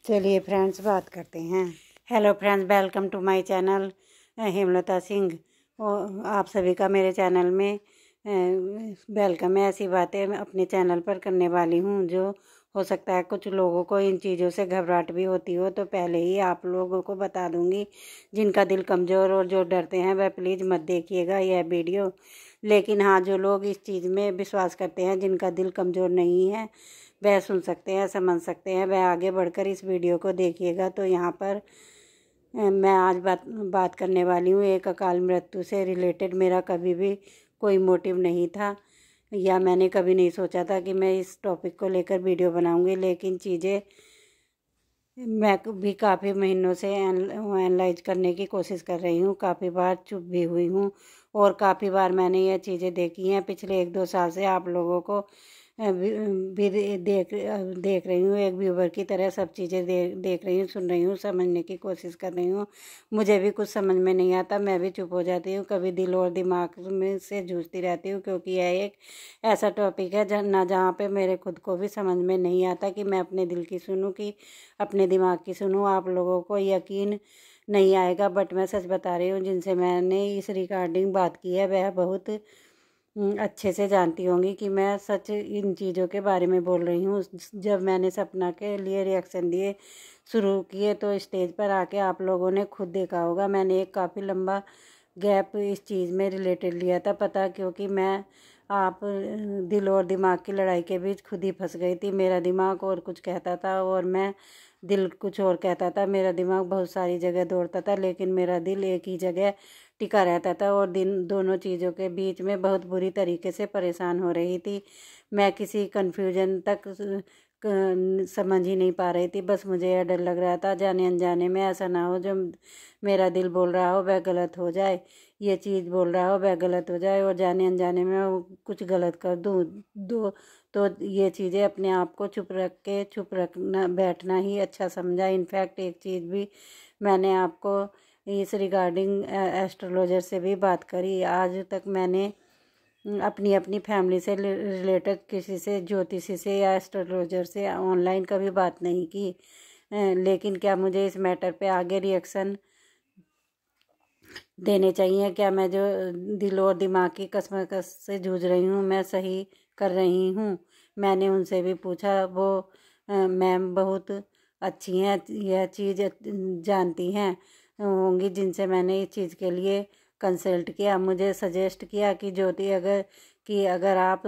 चलिए फ्रेंड्स बात करते हैं। Hello friends, welcome to my channel Hemlata Singh. आप सभी का मेरे चैनल में वेलकम है। ऐसी बातें मैं अपने चैनल पर करने वाली हूँ जो हो सकता है कुछ लोगों को इन चीज़ों से घबराहट भी होती हो, तो पहले ही आप लोगों को बता दूँगी। जिनका दिल कमज़ोर और जो डरते हैं वह प्लीज़ मत देखिएगा यह वीडियो। लेकिन हाँ, जो लोग इस चीज़ में विश्वास करते हैं, जिनका दिल कमज़ोर नहीं है, वह सुन सकते हैं, समझ सकते हैं, वह आगे बढ़कर इस वीडियो को देखिएगा। तो यहाँ पर मैं आज बात करने वाली हूँ एक अकाल मृत्यु से रिलेटेड। मेरा कभी भी कोई मोटिव नहीं था या मैंने कभी नहीं सोचा था कि मैं इस टॉपिक को लेकर वीडियो बनाऊँगी, लेकिन चीज़ें मैं भी काफ़ी महीनों से एनालाइज करने की कोशिश कर रही हूँ। काफ़ी बार चुप भी हुई हूँ और काफ़ी बार मैंने ये चीज़ें देखी हैं। पिछले 1-2 साल से आप लोगों को भी देख रही हूँ, एक व्यूवर की तरह सब चीज़ें देख रही हूँ, सुन रही हूँ, समझने की कोशिश कर रही हूँ। मुझे भी कुछ समझ में नहीं आता, मैं भी चुप हो जाती हूँ, कभी दिल और दिमाग में से जूझती रहती हूँ, क्योंकि यह एक ऐसा टॉपिक है जहाँ पे मेरे खुद को भी समझ में नहीं आता कि मैं अपने दिल की सुनूँ कि अपने दिमाग की सुनूँ। आप लोगों को यकीन नहीं आएगा, बट मैं सच बता रही हूँ। जिनसे मैंने इस रिगार्डिंग बात की है वह बहुत अच्छे से जानती होंगी कि मैं सच इन चीज़ों के बारे में बोल रही हूँ। जब मैंने सपना के लिए रिएक्शन दिए शुरू किए तो स्टेज पर आके आप लोगों ने खुद देखा होगा, मैंने एक काफ़ी लंबा गैप इस चीज़ में रिलेटेड लिया था। पता क्योंकि मैं आप दिल और दिमाग की लड़ाई के बीच खुद ही फंस गई थी। मेरा दिमाग और कुछ कहता था और मैं दिल कुछ और कहता था। मेरा दिमाग बहुत सारी जगह दौड़ता था, लेकिन मेरा दिल एक ही जगह टिका रहता था और दिन दोनों चीज़ों के बीच में बहुत बुरी तरीके से परेशान हो रही थी। मैं किसी कन्फ्यूजन तक समझ ही नहीं पा रही थी। बस मुझे यह डर लग रहा था जाने अनजाने में ऐसा ना हो जो मेरा दिल बोल रहा हो वह गलत हो जाए, ये चीज़ बोल रहा हो वह गलत हो जाए और जाने अनजाने में कुछ गलत कर दूँ तो ये चीज़ें अपने आप को चुप रखना बैठना ही अच्छा समझा। इनफैक्ट एक चीज़ भी मैंने आपको इस रिगार्डिंग एस्ट्रोलॉजर से भी बात करी। आज तक मैंने अपनी अपनी फैमिली से रिलेटेड किसी से, ज्योतिषी से या एस्ट्रोलॉजर से ऑनलाइन कभी बात नहीं की। लेकिन क्या मुझे इस मैटर पे आगे रिएक्शन देने चाहिए? क्या मैं जो दिल और दिमाग की कसमकस से जूझ रही हूँ मैं सही कर रही हूँ? मैंने उनसे भी पूछा। वो मैम बहुत अच्छी हैं, यह चीज़ जानती हैं होंगी, जिनसे मैंने इस चीज़ के लिए कंसल्ट किया। मुझे सजेस्ट किया कि ज्योति अगर आप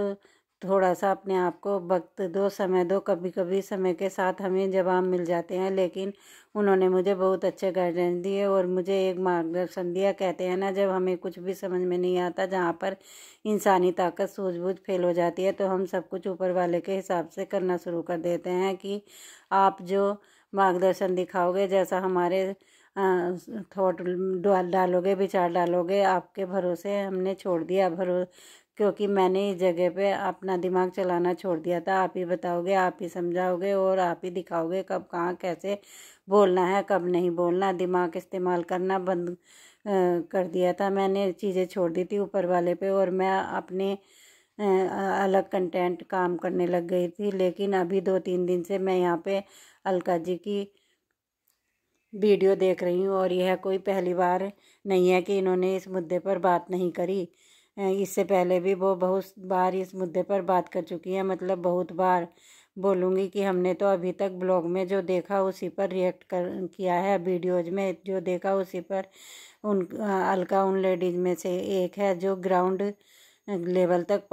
थोड़ा सा अपने आप को वक्त दो, समय दो। कभी कभी समय के साथ हमें जवाब मिल जाते हैं। लेकिन उन्होंने मुझे बहुत अच्छे गाइडेंस दिए और मुझे एक मार्गदर्शन दिया। कहते हैं ना, जब हमें कुछ भी समझ में नहीं आता, जहाँ पर इंसानी ताकत सूझबूझ फेल हो जाती है, तो हम सब कुछ ऊपर वाले के हिसाब से करना शुरू कर देते हैं कि आप जो मार्गदर्शन दिखाओगे, जैसा हमारे थॉट डालोगे, विचार डालोगे, आपके भरोसे हमने छोड़ दिया क्योंकि मैंने इस जगह पे अपना दिमाग चलाना छोड़ दिया था। आप ही बताओगे, आप ही समझाओगे और आप ही दिखाओगे कब कहाँ कैसे बोलना है, कब नहीं बोलना। दिमाग इस्तेमाल करना बंद कर दिया था मैंने, चीज़ें छोड़ दी थी ऊपर वाले पे और मैं अपने अलग कंटेंट काम करने लग गई थी। लेकिन अभी 2-3 दिन से मैं यहाँ पे अलका जी की वीडियो देख रही हूँ और यह कोई पहली बार नहीं है कि इन्होंने इस मुद्दे पर बात नहीं करी। इससे पहले भी वो बहुत बार इस मुद्दे पर बात कर चुकी हैं, मतलब बहुत बार बोलूँगी कि हमने तो अभी तक ब्लॉग में जो देखा उसी पर रिएक्ट किया है, वीडियोज़ में जो देखा उसी पर। अलका उन लेडीज़ में से एक है जो ग्राउंड लेवल तक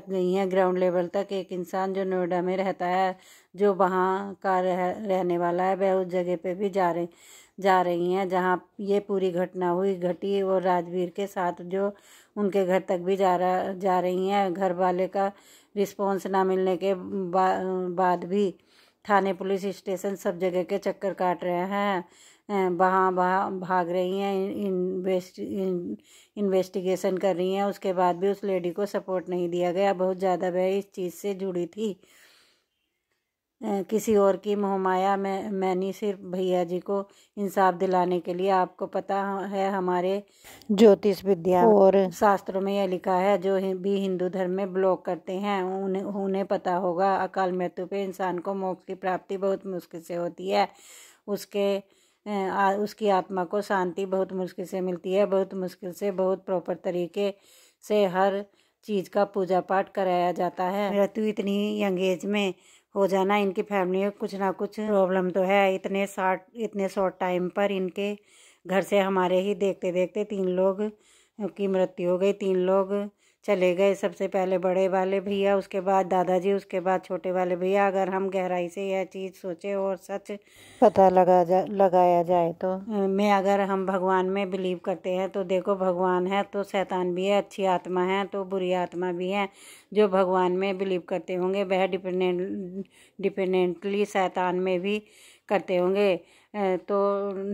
गई हैं। ग्राउंड लेवल तक एक इंसान जो नोएडा में रहता है, जो वहाँ का रहने वाला है, वह उस जगह पे भी जा रही हैं जहाँ ये पूरी घटना घटी और राजवीर के साथ जो उनके घर तक भी जा रही हैं। घर वाले का रिस्पॉन्स ना मिलने के बाद भी थाने, पुलिस स्टेशन, सब जगह के चक्कर काट रहे हैं, वहाँ भाग रही हैं, इन्वेस्टिगेशन कर रही हैं। उसके बाद भी उस लेडी को सपोर्ट नहीं दिया गया। बहुत ज़्यादा वह इस चीज़ से जुड़ी थी। किसी और की मोहमाया में मैंने सिर्फ भैया जी को इंसाफ दिलाने के लिए। आपको पता है हमारे ज्योतिष विद्या और शास्त्रों में यह लिखा है, जो भी हिंदू धर्म में बिलोंग करते हैं उन्हें पता होगा, अकाल मृत्यु पे इंसान को मोक्ष की प्राप्ति बहुत मुश्किल से होती है। उसकी आत्मा को शांति बहुत मुश्किल से मिलती है, बहुत मुश्किल से, बहुत प्रॉपर तरीके से हर चीज़ का पूजा पाठ कराया जाता है। मृत्यु इतनी यंग एज में हो जाना, इनकी फैमिली में कुछ ना कुछ प्रॉब्लम तो है। इतने शॉर्ट टाइम पर इनके घर से हमारे ही देखते देखते 3 लोग की मृत्यु हो गई। 3 लोग चले गए, सबसे पहले बड़े वाले भैया, उसके बाद दादाजी, उसके बाद छोटे वाले भैया। अगर हम गहराई से यह चीज़ सोचे और सच पता लगाया जाए तो अगर हम भगवान में बिलीव करते हैं तो देखो, भगवान है तो शैतान भी है, अच्छी आत्मा है तो बुरी आत्मा भी है। जो भगवान में बिलीव करते होंगे वह डिपेंडेंटली शैतान में भी करते होंगे। तो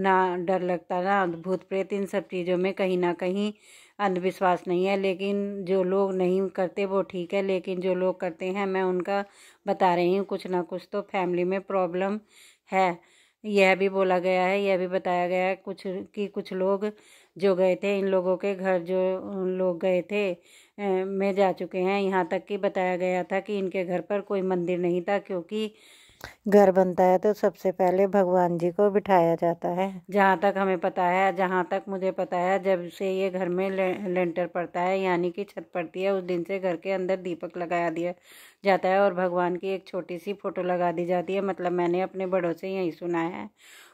ना डर लगता, ना भूत प्रेत, इन सब चीज़ों में कहीं ना कहीं अंधविश्वास नहीं है। लेकिन जो लोग नहीं करते वो ठीक है, लेकिन जो लोग करते हैं मैं उनका बता रही हूँ, कुछ ना कुछ तो फैमिली में प्रॉब्लम है। यह भी बोला गया है, यह भी बताया गया है कुछ लोग जो गए थे, इन लोगों के घर जो लोग गए थे में जा चुके हैं। यहाँ तक कि बताया गया था कि इनके घर पर कोई मंदिर नहीं था, क्योंकि घर बनता है तो सबसे पहले भगवान जी को बिठाया जाता है। जहाँ तक हमें पता है, जहाँ तक मुझे पता है, जब से ये घर में लेंटर पड़ता है यानी कि छत पड़ती है, उस दिन से घर के अंदर दीपक लगा दिया जाता है और भगवान की एक छोटी सी फोटो लगा दी जाती है। मतलब मैंने अपने बड़ों से यही सुना है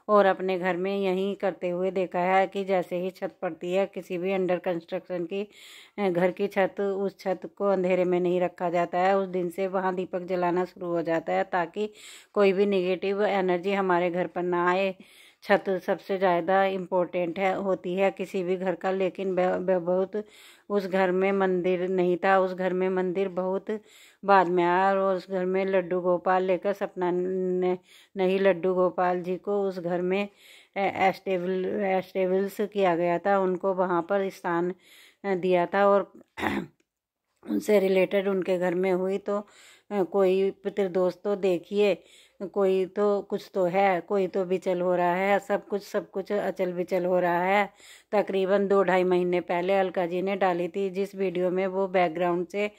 और अपने घर में यही करते हुए देखा है कि जैसे ही छत पड़ती है किसी भी अंडर कंस्ट्रक्शन की घर की छत, उस छत को अंधेरे में नहीं रखा जाता है। उस दिन से वहाँ दीपक जलाना शुरू हो जाता है ताकि कोई भी नेगेटिव एनर्जी हमारे घर पर ना आए। छत सबसे ज़्यादा इम्पोर्टेंट होती है किसी भी घर का। लेकिन बहुत उस घर में मंदिर नहीं था, उस घर में मंदिर बहुत बाद में आया और उस घर में लड्डू गोपाल लेकर सपना नहीं, लड्डू गोपाल जी को उस घर में एस्टेबल्स किया गया था, उनको वहाँ पर स्थान दिया था। और उनसे रिलेटेड उनके घर में हुई तो कोई पितृदोष तो देखिए, कोई तो कुछ तो है, कोई तो विचल हो रहा है, सब कुछ अचल विचल हो रहा है। तकरीबन 2-2.5 महीने पहले अलका जी ने डाली थी जिस वीडियो में वो बैकग्राउंड से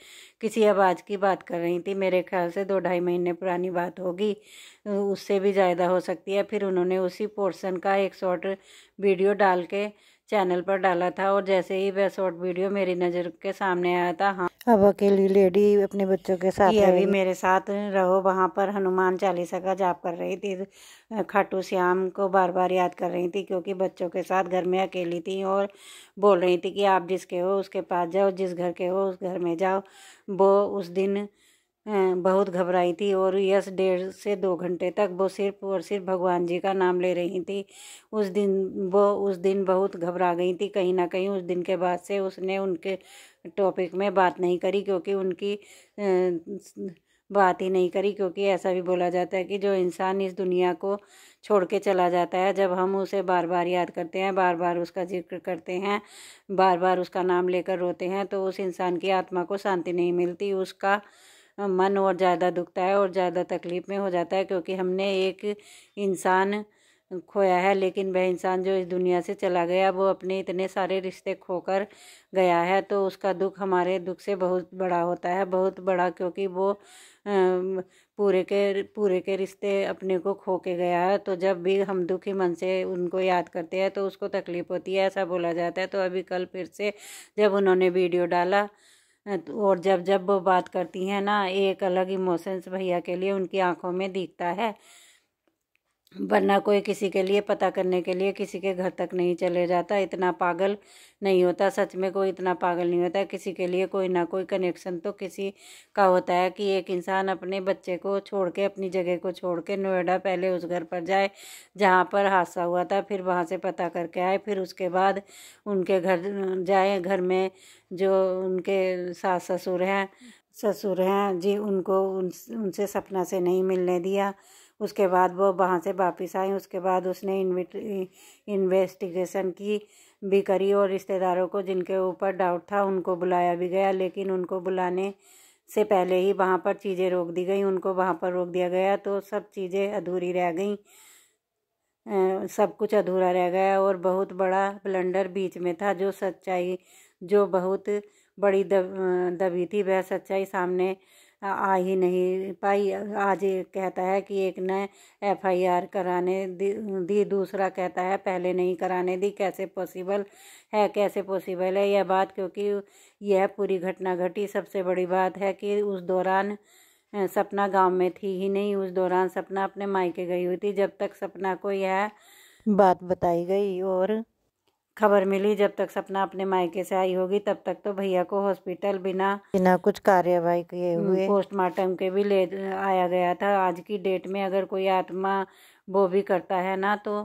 किसी आवाज़ की बात कर रही थी। मेरे ख्याल से 2-2.5 महीने पुरानी बात होगी, उससे भी ज़्यादा हो सकती है। फिर उन्होंने उसी पोर्शन का एक शॉर्ट वीडियो डाल के चैनल पर डाला था और जैसे ही वह शॉर्ट वीडियो मेरी नज़र के सामने आया था, हाँ अब अकेली लेडी अपने बच्चों के साथ अभी मेरे साथ रहो, वहाँ पर हनुमान चालीसा का जाप कर रही थी, खाटू श्याम को बार बार याद कर रही थी, क्योंकि बच्चों के साथ घर में अकेली थी और बोल रही थी कि आप जिसके हो उसके पास जाओ, जिस घर के हो उस घर में जाओ। वो उस दिन बहुत घबराई थी और 1.5 से 2 घंटे तक वो सिर्फ और सिर्फ भगवान जी का नाम ले रही थी। उस दिन बहुत घबरा गई थी। कहीं ना कहीं उस दिन के बाद से उसने उनके टॉपिक में बात नहीं करी, क्योंकि उनकी बात ही नहीं करी, क्योंकि ऐसा भी बोला जाता है कि जो इंसान इस दुनिया को छोड़ के चला जाता है, जब हम उसे बार बार याद करते हैं, बार बार उसका जिक्र करते हैं, बार बार उसका नाम लेकर रोते हैं, तो उस इंसान की आत्मा को शांति नहीं मिलती, उसका मन और ज़्यादा दुखता है और ज़्यादा तकलीफ़ में हो जाता है। क्योंकि हमने एक इंसान खोया है, लेकिन वह इंसान जो इस दुनिया से चला गया वो अपने इतने सारे रिश्ते खोकर गया है, तो उसका दुख हमारे दुख से बहुत बड़ा होता है, बहुत बड़ा, क्योंकि वो पूरे के रिश्ते अपने को खो के गया है। तो जब भी हम दुखी मन से उनको याद करते हैं तो उसको तकलीफ़ होती है, ऐसा बोला जाता है। तो अभी कल फिर से जब उन्होंने वीडियो डाला और जब वो बात करती हैं ना, एक अलग इमोशंस भैया के लिए उनकी आंखों में दिखता है। वरना कोई किसी के लिए पता करने के लिए किसी के घर तक नहीं चले जाता, इतना पागल नहीं होता, सच में कोई इतना पागल नहीं होता। किसी के लिए कोई ना कोई कनेक्शन तो किसी का होता है कि एक इंसान अपने बच्चे को छोड़ के, अपनी जगह को छोड़ के नोएडा पहले उस घर पर जाए जहाँ पर हादसा हुआ था, फिर वहाँ से पता करके आए, फिर उसके बाद उनके घर जाए। घर में जो उनके सास ससुर हैं जी, उनको उनसे सपना से नहीं मिलने दिया। उसके बाद वो वहाँ से वापस आई, उसके बाद उसने इन्वेस्टिगेशन की भी करी और रिश्तेदारों को जिनके ऊपर डाउट था उनको बुलाया भी गया, लेकिन उनको बुलाने से पहले ही वहाँ पर चीज़ें रोक दी गई, उनको वहाँ पर रोक दिया गया, तो सब चीज़ें अधूरी रह गई, सब कुछ अधूरा रह गया। और बहुत बड़ा ब्लंडर बीच में था, जो सच्चाई, जो बहुत बड़ी दबी थी, वह सच्चाई सामने आ ही नहीं पाई। आज ये कहता है कि एक ने FIR कराने दी, दूसरा कहता है पहले नहीं कराने दी। कैसे पॉसिबल है, कैसे पॉसिबल है यह बात, क्योंकि यह पूरी घटना घटी। सबसे बड़ी बात है कि उस दौरान सपना गांव में थी ही नहीं, उस दौरान सपना अपने मायके गई हुई थी। जब तक सपना को यह बात बताई गई और खबर मिली, जब तक सपना अपने मायके से आई होगी, तब तक तो भैया को हॉस्पिटल बिना कुछ कार्यवाही किए हुए पोस्टमार्टम के भी ले आया गया था। आज की डेट में अगर कोई आत्मा वो भी करता है ना, तो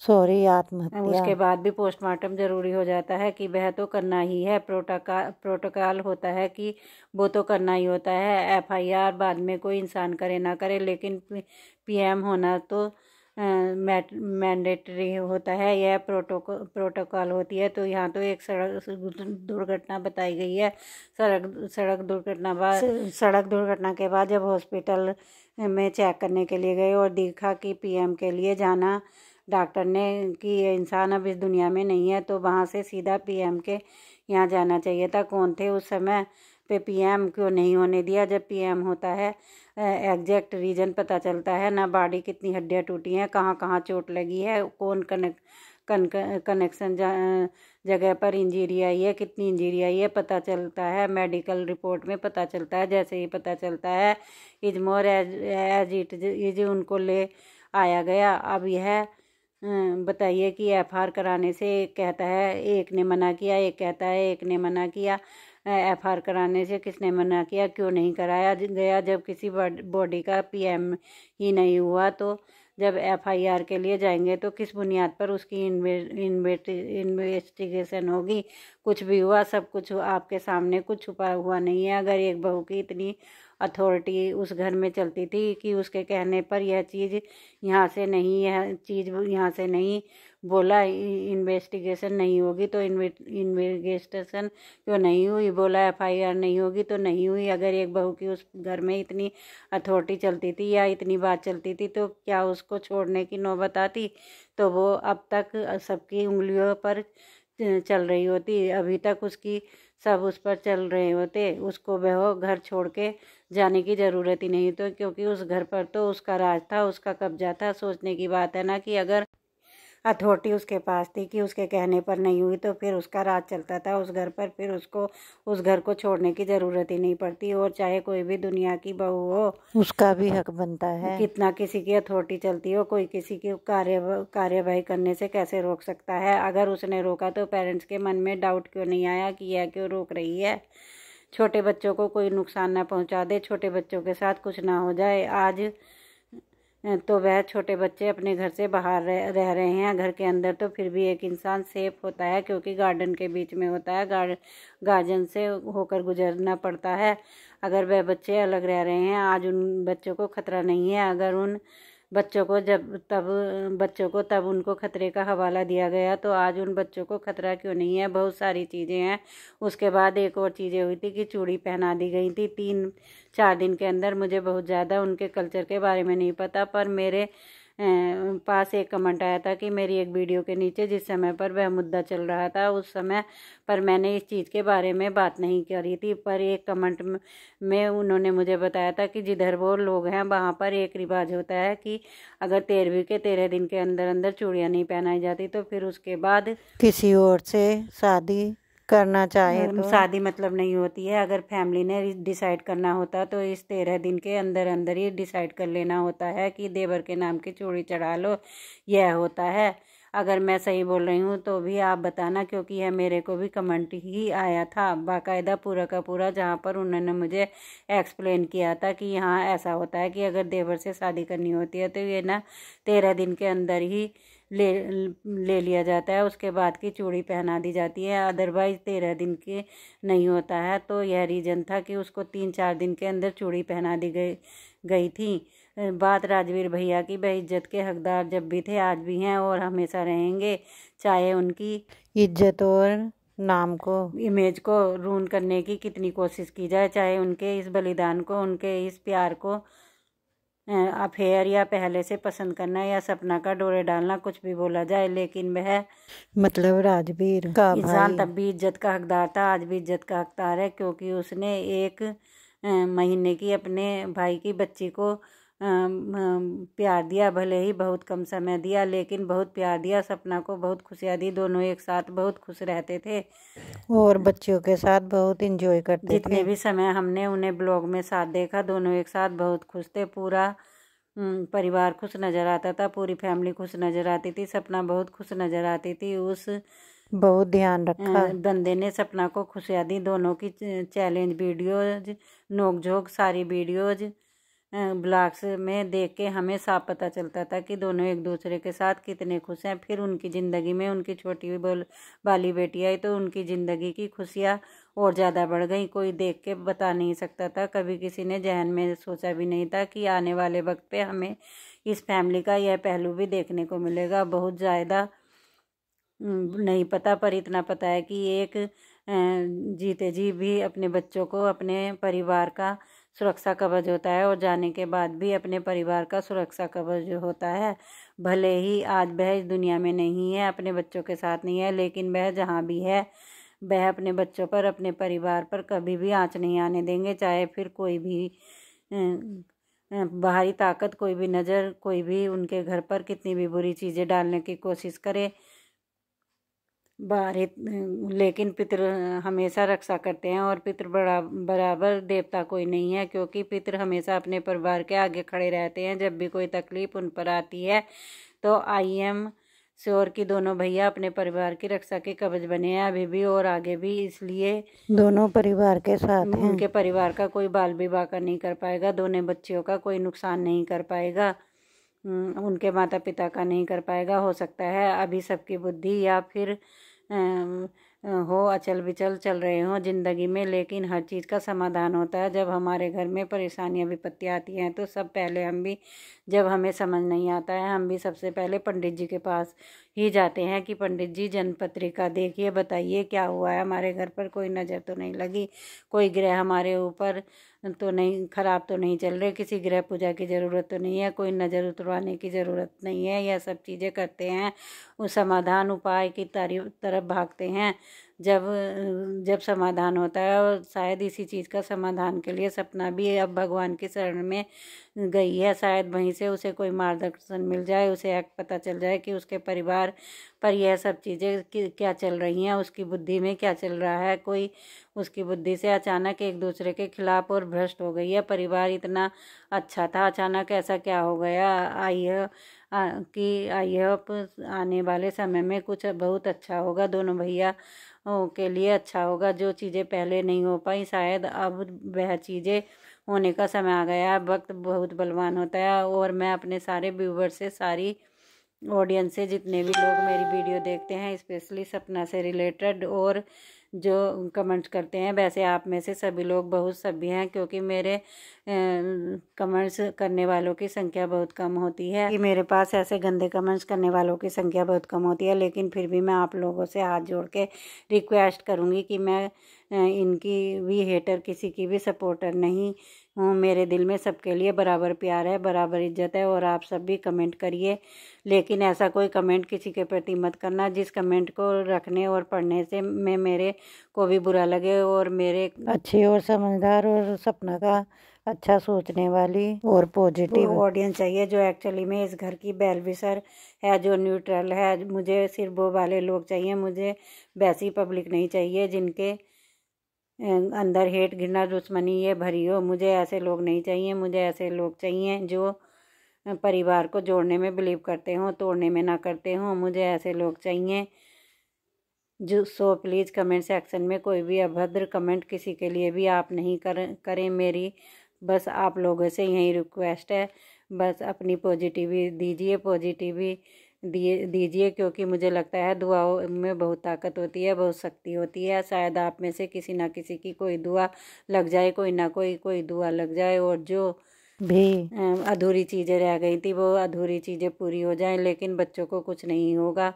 आत्महत्या, उसके बाद भी पोस्टमार्टम जरूरी हो जाता है कि वह तो करना ही है। प्रोटोकॉल होता है कि वो तो करना ही होता है। FIR बाद में कोई इंसान करे ना करे, लेकिन PM होना तो मैंडेटरी होता है, यह प्रोटोकॉल होती है। तो यहाँ तो एक सड़क दुर्घटना बताई गई है। सड़क दुर्घटना के बाद जब हॉस्पिटल में चेक करने के लिए गए और देखा कि PM के लिए जाना, डॉक्टर ने कि ये इंसान अब इस दुनिया में नहीं है, तो वहाँ से सीधा PM के यहाँ जाना चाहिए था। कौन थे उस समय पे PM क्यों नहीं होने दिया? जब PM होता है एग्जैक्ट रीजन पता चलता है ना, बॉडी कितनी हड्डियाँ टूटी हैं, कहाँ कहाँ चोट लगी है, कौन कनेक्शन जगह पर इंजरी आई है, कितनी इंजरी आई है, पता चलता है। मेडिकल रिपोर्ट में पता चलता है। जैसे ही पता चलता है is more as it is, उनको ले आया गया। अब यह बताइए कि FIR कराने से एक कहता है एक ने मना किया, एक कहता है एक ने मना किया। FIR कराने से किसने मना किया, क्यों नहीं कराया गया? जब किसी बॉडी का PM ही नहीं हुआ, तो जब FIR के लिए जाएंगे तो किस बुनियाद पर उसकी इन्वेस्टिगेशन होगी? कुछ भी हुआ, सब कुछ आपके सामने, कुछ छुपा हुआ नहीं है। अगर एक बहू की इतनी अथॉरिटी उस घर में चलती थी कि उसके कहने पर यह चीज़ यहाँ से नहीं, यह चीज़ यहाँ से नहीं, बोला इन्वेस्टिगेशन नहीं होगी तो इन्वेस्टिगेशन क्यों नहीं हुई, बोला FIR नहीं होगी तो नहीं हुई। अगर एक बहू की उस घर में इतनी अथॉरिटी चलती थी या इतनी बात चलती थी, तो क्या उसको छोड़ने की नौबत आती? तो वो अब तक सबकी उंगलियों पर चल रही होती, अभी तक उसकी सब उस पर चल रहे होते, उसको वह घर छोड़ के जाने की ज़रूरत ही नहीं। तो क्योंकि उस घर पर तो उसका राज था, उसका कब्जा था। सोचने की बात है ना कि अगर अथॉरिटी उसके पास थी कि उसके कहने पर नहीं हुई, तो फिर उसका राज चलता था उस घर पर, फिर उसको उस घर को छोड़ने की ज़रूरत ही नहीं पड़ती। और चाहे कोई भी दुनिया की बहू हो, उसका भी हक बनता है। कितना किसी की अथॉरिटी चलती हो, कोई किसी की कार्यवाही करने से कैसे रोक सकता है? अगर उसने रोका तो पेरेंट्स के मन में डाउट क्यों नहीं आया कि यह क्यों रोक रही है? छोटे बच्चों को कोई नुकसान ना पहुंचा दे, छोटे बच्चों के साथ कुछ ना हो जाए। आज तो वह छोटे बच्चे अपने घर से बाहर रह रहे हैं, घर के अंदर तो फिर भी एक इंसान सेफ होता है, क्योंकि गार्डन के बीच में होता है, गार्डन से होकर गुजरना पड़ता है। अगर वह बच्चे अलग रह रहे हैं, आज उन बच्चों को खतरा नहीं है। अगर उन बच्चों को तब उनको खतरे का हवाला दिया गया, तो आज उन बच्चों को खतरा क्यों नहीं है? बहुत सारी चीज़ें हैं। उसके बाद एक और चीज़ें हुई थी कि चूड़ी पहना दी गई थी 3-4 दिन के अंदर। मुझे बहुत ज़्यादा उनके कल्चर के बारे में नहीं पता, पर मेरे पास एक कमेंट आया था कि मेरी एक वीडियो के नीचे, जिस समय पर वह मुद्दा चल रहा था, उस समय पर मैंने इस चीज़ के बारे में बात नहीं करी थी, पर एक कमेंट में उन्होंने मुझे बताया था कि जिधर वो लोग हैं वहाँ पर एक रिवाज होता है कि अगर 13वीं के 13 दिन के अंदर अंदर चूड़ियाँ नहीं पहनाई जाती, तो फिर उसके बाद किसी और से शादी करना चाहे तो शादी मतलब नहीं होती है। अगर फैमिली ने डिसाइड करना होता तो इस 13 दिन के अंदर अंदर ही डिसाइड कर लेना होता है कि देवर के नाम की चूड़ी चढ़ा लो, यह होता है। अगर मैं सही बोल रही हूँ तो भी आप बताना, क्योंकि यह मेरे को भी कमेंट ही आया था बाकायदा पूरा का पूरा, जहाँ पर उन्होंने मुझे एक्सप्लेन किया था कि यहाँ ऐसा होता है कि अगर देवर से शादी करनी होती है तो ये ना 13 दिन के अंदर ही ले लिया जाता है, उसके बाद की चूड़ी पहना दी जाती है। अदरवाइज 13 दिन के नहीं होता है। तो यह रीज़न था कि उसको 3-4 दिन के अंदर चूड़ी पहना दी गई थी। बात राजवीर भैया की, वह इज्जत के हकदार जब भी थे, आज भी हैं और हमेशा रहेंगे। चाहे उनकी इज्जत और नाम को, इमेज को रूइन करने की कितनी कोशिश की जाए, चाहे उनके इस बलिदान को, उनके इस प्यार को अफेयर या पहले से पसंद करना या सपना का डोरे डालना कुछ भी बोला जाए, लेकिन वह मतलब राजवीर का इंसान भाई तब भी इज्जत का हकदार था, आज भी इज्जत का हकदार है, क्योंकि उसने एक महीने की अपने भाई की बच्ची को प्यार दिया। भले ही बहुत कम समय दिया, लेकिन बहुत प्यार दिया। सपना को बहुत खुशियाँ दी। दोनों एक साथ बहुत खुश रहते थे और बच्चों के साथ बहुत एंजॉय करते थे। जितने भी समय हमने उन्हें ब्लॉग में साथ देखा, दोनों एक साथ बहुत खुश थे। पूरा परिवार खुश नजर आता था, पूरी फैमिली खुश नजर आती थी, सपना बहुत खुश नजर आती थी। उस बहुत ध्यान रखा बंदे ने सपना को खुशियाँ दी। दोनों की चैलेंज वीडियोज, नोकझोंक सारी वीडियोज ब्लॉग्स में देख के हमें साफ पता चलता था कि दोनों एक दूसरे के साथ कितने खुश हैं। फिर उनकी ज़िंदगी में उनकी छोटी वाली बेटी आई तो उनकी ज़िंदगी की खुशियाँ और ज़्यादा बढ़ गई। कोई देख के बता नहीं सकता था, कभी किसी ने जहन में सोचा भी नहीं था कि आने वाले वक्त पे हमें इस फैमिली का यह पहलू भी देखने को मिलेगा। बहुत ज़्यादा नहीं पता, पर इतना पता है कि एक जीते जी भी अपने बच्चों को अपने परिवार का सुरक्षा कवच होता है, और जाने के बाद भी अपने परिवार का सुरक्षा कवच होता है। भले ही आज वह इस दुनिया में नहीं है, अपने बच्चों के साथ नहीं है, लेकिन वह जहाँ भी है वह अपने बच्चों पर, अपने परिवार पर कभी भी आँच नहीं आने देंगे। चाहे फिर कोई भी बाहरी ताकत, कोई भी नज़र, कोई भी उनके घर पर कितनी भी बुरी चीज़ें डालने की कोशिश करे, बाहरी, लेकिन पितृ हमेशा रक्षा करते हैं। और पितृ बराबर देवता कोई नहीं है, क्योंकि पितृ हमेशा अपने परिवार के आगे खड़े रहते हैं। जब भी कोई तकलीफ उन पर आती है तो आई एम श्योर कि दोनों भैया अपने परिवार की रक्षा के कवच बने हैं अभी भी और आगे भी। इसलिए दोनों परिवार के साथ हैं। उनके परिवार का कोई बाल विवाह का नहीं कर पाएगा, दोनों बच्चियों का कोई नुकसान नहीं कर पाएगा, उनके माता पिता का नहीं कर पाएगा। हो सकता है अभी सबकी बुद्धि या फिर हो अचल विचल चल रहे हों ज़िंदगी में, लेकिन हर चीज़ का समाधान होता है। जब हमारे घर में परेशानियां विपत्तियाँ आती हैं तो सब पहले हम भी, जब हमें समझ नहीं आता है, हम भी सबसे पहले पंडित जी के पास ही जाते हैं कि पंडित जी जन्मपत्रिका देखिए, बताइए क्या हुआ है, हमारे घर पर कोई नज़र तो नहीं लगी, कोई ग्रह हमारे ऊपर तो नहीं खराब तो नहीं चल रहे, किसी ग्रह पूजा की ज़रूरत तो नहीं है, कोई नज़र उतरवाने की ज़रूरत नहीं है। यह सब चीज़ें करते हैं, उस समाधान उपाय की तरफ भागते हैं। जब समाधान होता है, और शायद इसी चीज़ का समाधान के लिए सपना भी अब भगवान की शरण में गई है। शायद वहीं से उसे कोई मार्गदर्शन मिल जाए, उसे पता चल जाए कि उसके परिवार पर यह सब चीज़ें क्या चल रही हैं, उसकी बुद्धि में क्या चल रहा है। कोई उसकी बुद्धि से अचानक एक दूसरे के खिलाफ और भ्रष्ट हो गई है। परिवार इतना अच्छा था, अचानक ऐसा क्या हो गया। आई होप आने वाले समय में कुछ बहुत अच्छा होगा, दोनों भैया के लिए अच्छा होगा। जो चीज़ें पहले नहीं हो पाई, शायद अब वह चीज़ें होने का समय आ गया है। वक्त बहुत बलवान होता है, और मैं अपने सारे व्यूवर्स से, सारी ऑडियंस से, जितने भी लोग मेरी वीडियो देखते हैं, स्पेशली सपना से रिलेटेड और जो कमेंट्स करते हैं, वैसे आप में से सभी लोग बहुत सभ्य हैं, क्योंकि मेरे कमेंट्स करने वालों की संख्या बहुत कम होती है कि मेरे पास ऐसे गंदे कमेंट्स करने वालों की संख्या बहुत कम होती है। लेकिन फिर भी मैं आप लोगों से हाथ जोड़ के रिक्वेस्ट करूँगी कि मैं इनकी भी हेटर, किसी की भी सपोर्टर नहीं हूँ। मेरे दिल में सबके लिए बराबर प्यार है, बराबर इज्जत है, और आप सब भी कमेंट करिए, लेकिन ऐसा कोई कमेंट किसी के प्रति मत करना जिस कमेंट को रखने और पढ़ने से मेरे को भी बुरा लगे, और मेरे अच्छी और समझदार और सपना का अच्छा सोचने वाली और पॉजिटिव ऑडियंस चाहिए, जो एक्चुअली में इस घर की बेल विशर है, जो न्यूट्रल है। मुझे सिर्फ वो वाले लोग चाहिए, मुझे वैसी पब्लिक नहीं चाहिए जिनके अंदर हेट, घृणा, दुश्मनी ये भरी हो। मुझे ऐसे लोग नहीं चाहिए, मुझे ऐसे लोग चाहिए जो परिवार को जोड़ने में बिलीव करते हों, तोड़ने में ना करते हों। मुझे ऐसे लोग चाहिए जो सो प्लीज़ कमेंट सेक्शन में कोई भी अभद्र कमेंट किसी के लिए भी आप नहीं करें। मेरी बस आप लोगों से यही रिक्वेस्ट है, बस अपनी पॉजिटिविटी दीजिए, क्योंकि मुझे लगता है दुआओं में बहुत ताकत होती है, बहुत शक्ति होती है। शायद आप में से किसी ना किसी की कोई दुआ लग जाए, कोई ना कोई दुआ लग जाए, और जो भी अधूरी चीज़ें रह गई थी वो अधूरी चीज़ें पूरी हो जाएं। लेकिन बच्चों को कुछ नहीं होगा,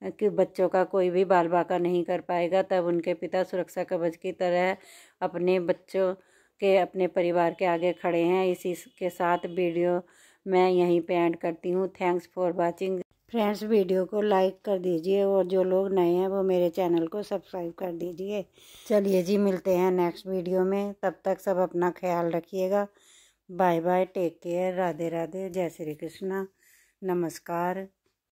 कि बच्चों का कोई भी बाल बाका नहीं कर पाएगा, तब उनके पिता सुरक्षा कवच की तरह अपने बच्चों के, अपने परिवार के आगे खड़े हैं। इसी के साथ वीडियो मैं यहीं पे एंड करती हूँ। Thanks for watching friends. Video को लाइक कर दीजिए और जो लोग नए हैं वो मेरे चैनल को सब्सक्राइब कर दीजिए। चलिए जी, मिलते हैं नेक्स्ट वीडियो में। तब तक सब अपना ख्याल रखिएगा। Bye bye, take care, Radhe Radhe, जय श्री कृष्णा, नमस्कार।